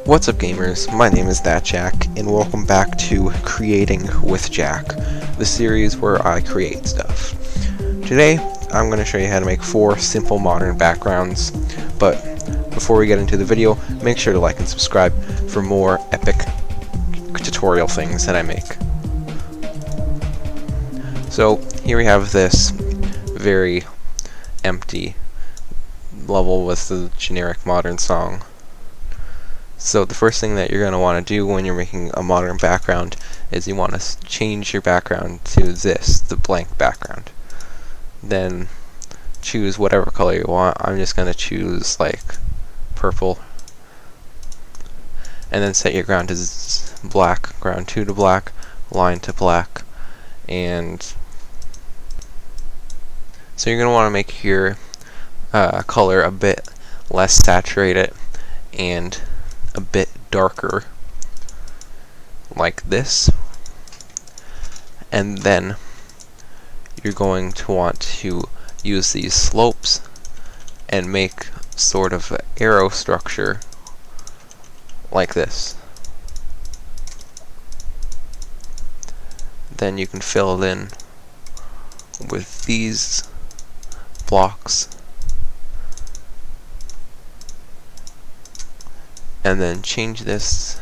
What's up, gamers? My name is Jack, and welcome back to Creating with Jack, the series where I create stuff. Today, I'm going to show you how to make 4 simple modern backgrounds, but before we get into the video, make sure to like and subscribe for more epic tutorial things that I make. So, here we have this very empty level with the generic modern song. So the first thing that you're going to want to do when you're making a modern background is you want to change your background to this, the blank background. Then choose whatever color you want. I'm just going to choose like purple. And then set your ground to black, ground 2 to black, line to black. And so you're going to want to make your color a bit less saturated and a bit darker, like this. And then you're going to want to use these slopes and make sort of an arrow structure like this. Then you can fill it in with these blocks, and then change this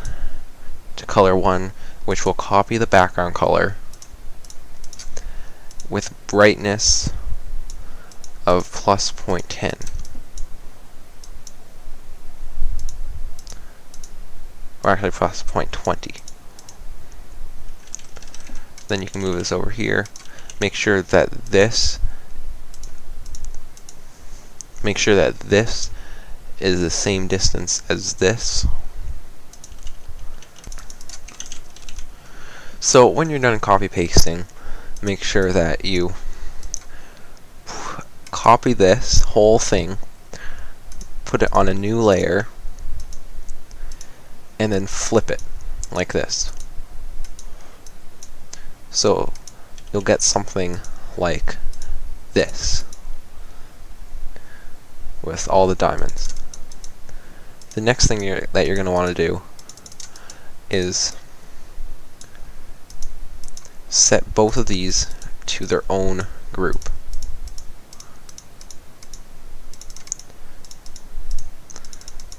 to color 1, which will copy the background color with brightness of plus 0.10. Or actually plus 0.20. Then you can move this over here. Make sure that this is the same distance as this. So when you're done copy pasting, make sure that you copy this whole thing, put it on a new layer, and then flip it like this. So you'll get something like this with all the diamonds. The next thing that you're going to want to do is set both of these to their own group.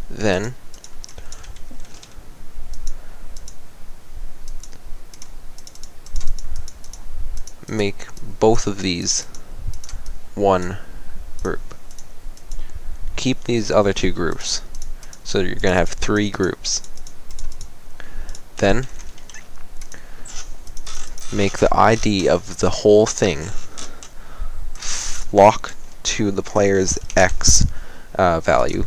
Then make both of these one group. Keep these other 2 groups. So you're going to have 3 groups. Then make the ID of the whole thing lock to the player's X value.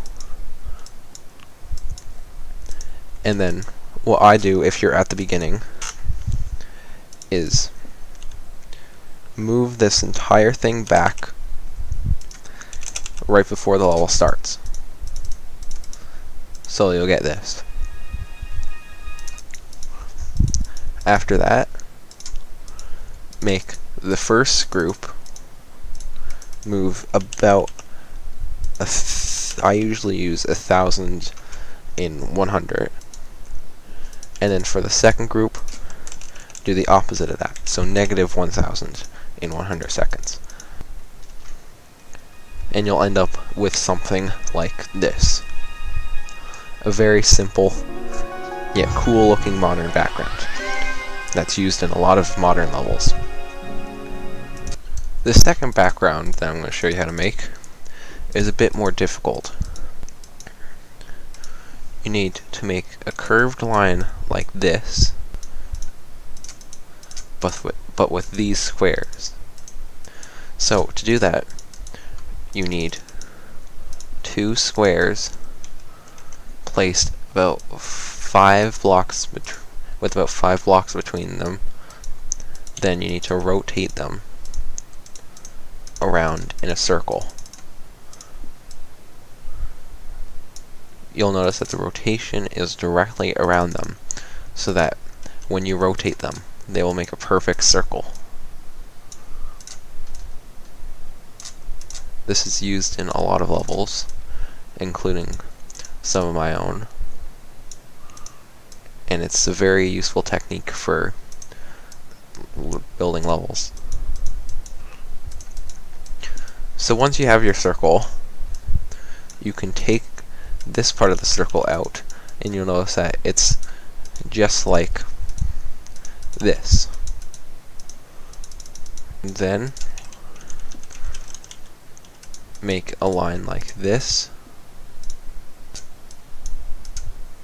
And then what I do if you're at the beginning is move this entire thing back right before the level starts. So you'll get this. After that, make the first group move about I usually use 1,000 in 100. And then for the second group, do the opposite of that. So negative 1,000 in 100 seconds. And you'll end up with something like this. A very simple, yet cool looking modern background that's used in a lot of modern levels. The second background that I'm going to show you how to make is a bit more difficult. You need to make a curved line like this, but with these squares. So to do that, you need 2 squares placed about 5 blocks with about 5 blocks between them. Then you need to rotate them around in a circle. You'll notice that the rotation is directly around them, so that when you rotate them, they will make a perfect circle. This is used in a lot of levels, including some of my own. it's a very useful technique for building levels. So once you have your circle, you can take this part of the circle out, and you'll notice that it's just like this. Then make a line like this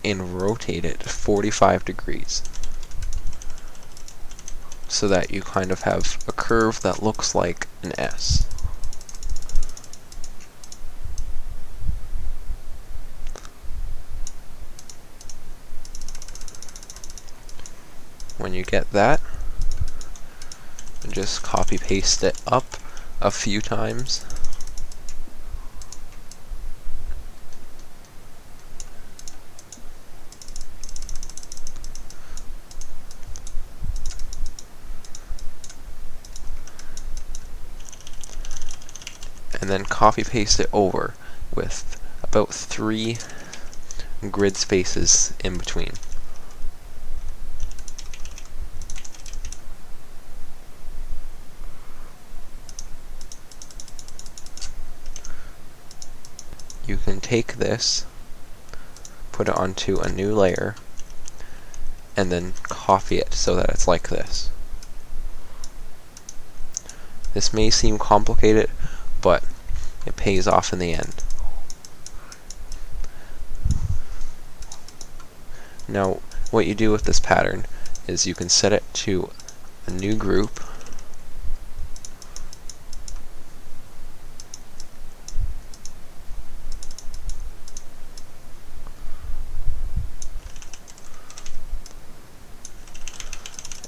and rotate it 45 degrees so that you kind of have a curve that looks like an S. When you get that, just copy paste it up a few times. And then copy paste it over with about 3 grid spaces in between. You can take this, put it onto a new layer, and then copy it so that it's like this. This may seem complicated, but it pays off in the end. Now, what you do with this pattern is you can set it to a new group,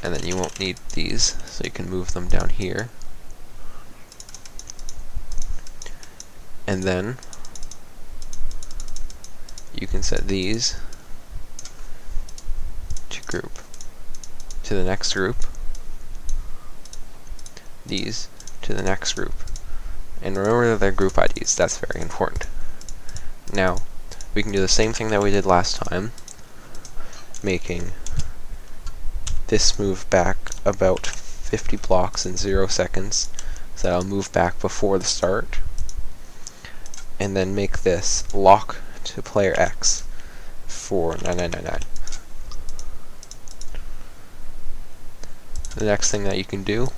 and then you won't need these, so you can move them down here. And then you can set these to the next group, these to the next group. And remember that they're group IDs, that's very important. Now, we can do the same thing that we did last time, making this move back about 50 blocks in 0 seconds, so that'll move back before the start. And then make this lock to player X for 9999. The next thing that you can do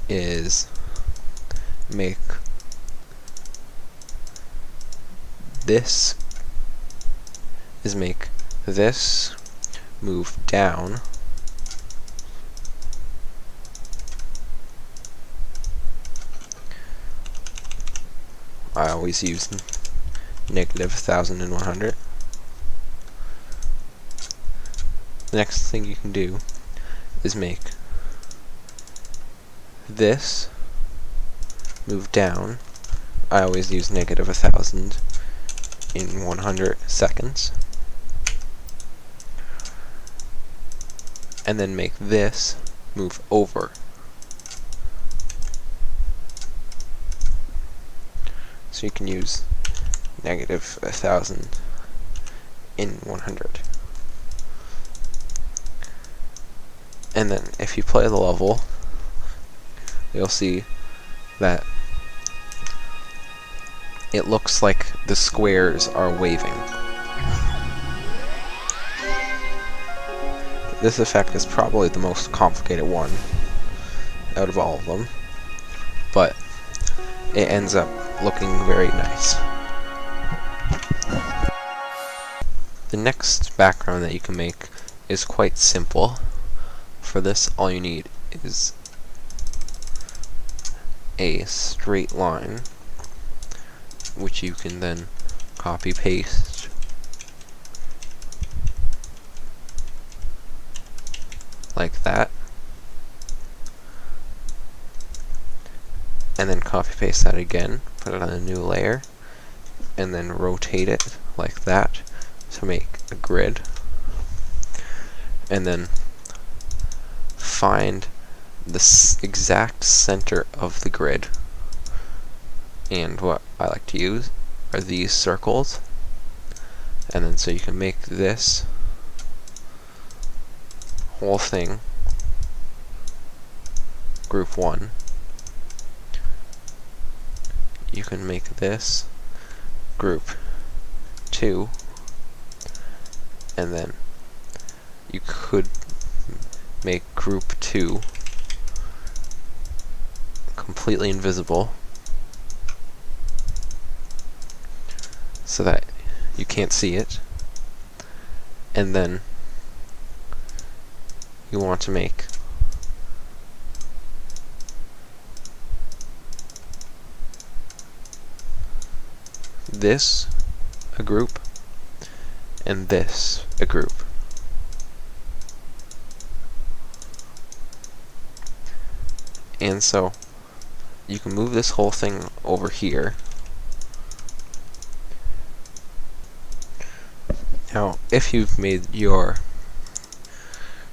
is make this move down I always use negative 1,100. The next thing you can do is make this move down. I always use negative 1,000 in 100 seconds. And then make this move over. So you can use negative 1,000 in 100. And then if you play the level, you'll see that it looks like the squares are waving. This effect is probably the most complicated one out of all of them, but it ends up looking very nice. The next background that you can make is quite simple. For this, all you need is a straight line, which you can then copy paste like that, and then copy paste that again, put it on a new layer, and then rotate it like that to make a grid, and then find the exact center of the grid. And what I like to use are these circles, and then so you can make this whole thing group 1. You can make this group 2, and then you could make group 2 completely invisible so that you can't see it, and then you want to make this a group and this a group. And so you can move this whole thing over here. Now, if you've made your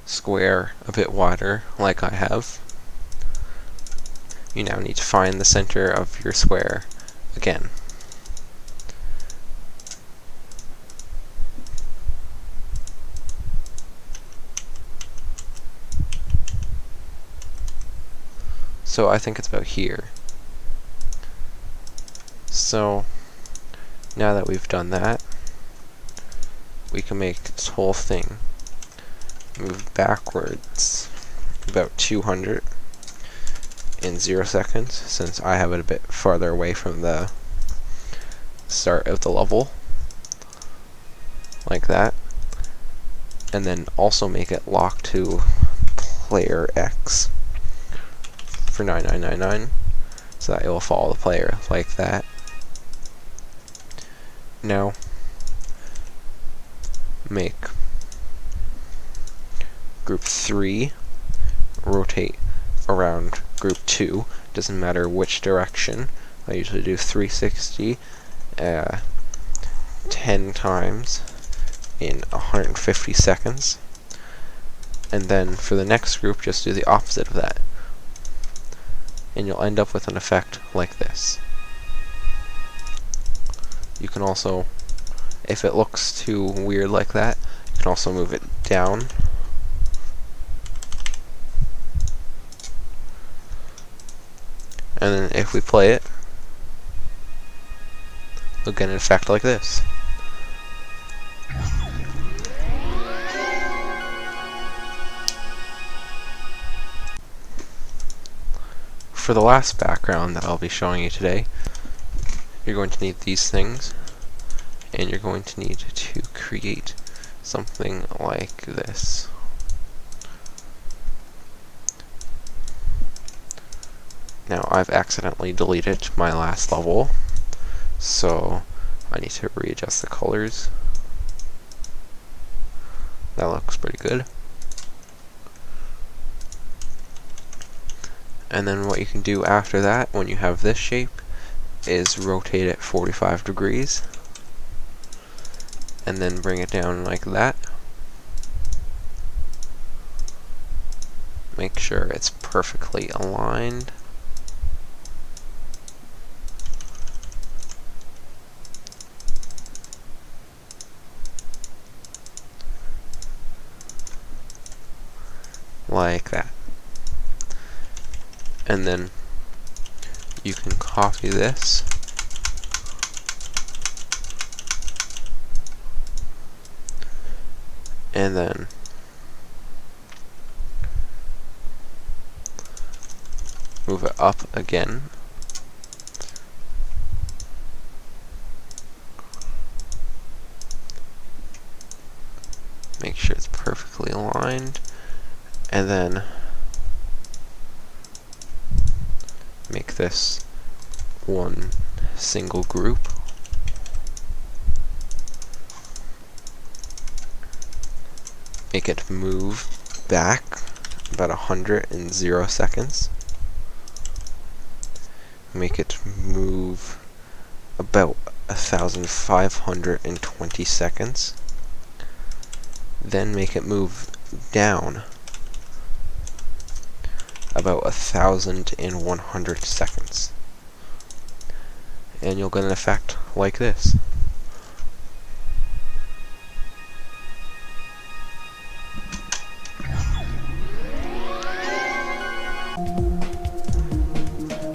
square a bit wider, like I have, you now need to find the center of your square again. So I think it's about here. So now that we've done that, we can make this whole thing move backwards about 200 in 0 seconds, since I have it a bit farther away from the start of the level, like that. And then also make it lock to player X for 9999, so that it will follow the player like that. Now make group 3 rotate around group 2, doesn't matter which direction. I usually do 360 10 times in 150 seconds. And then for the next group, just do the opposite of that. And you'll end up with an effect like this. You can also, if it looks too weird like that, you can also move it down. And then if we play it, you'll get an effect like this. For the last background that I'll be showing you today, you're going to need these things, and you're going to need to create something like this. Now I've accidentally deleted my last level, so I need to readjust the colors. That looks pretty good. And then what you can do after that, when you have this shape, is rotate it 45 degrees, and then bring it down like that. Make sure it's perfectly aligned. Like that. And then you can copy this and then move it up again. Make sure it's perfectly aligned, and then make this one single group. Make it move back about 100 in 0 seconds. Make it move about 1,520 seconds. Then make it move down about 1,100 seconds. And you'll get an effect like this.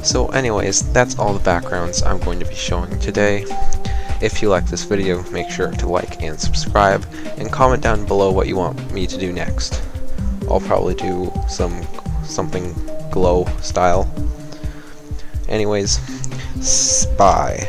So anyways, that's all the backgrounds I'm going to be showing today. If you like this video, make sure to like and subscribe, and comment down below what you want me to do next. I'll probably do something glow style. Anyways, bye.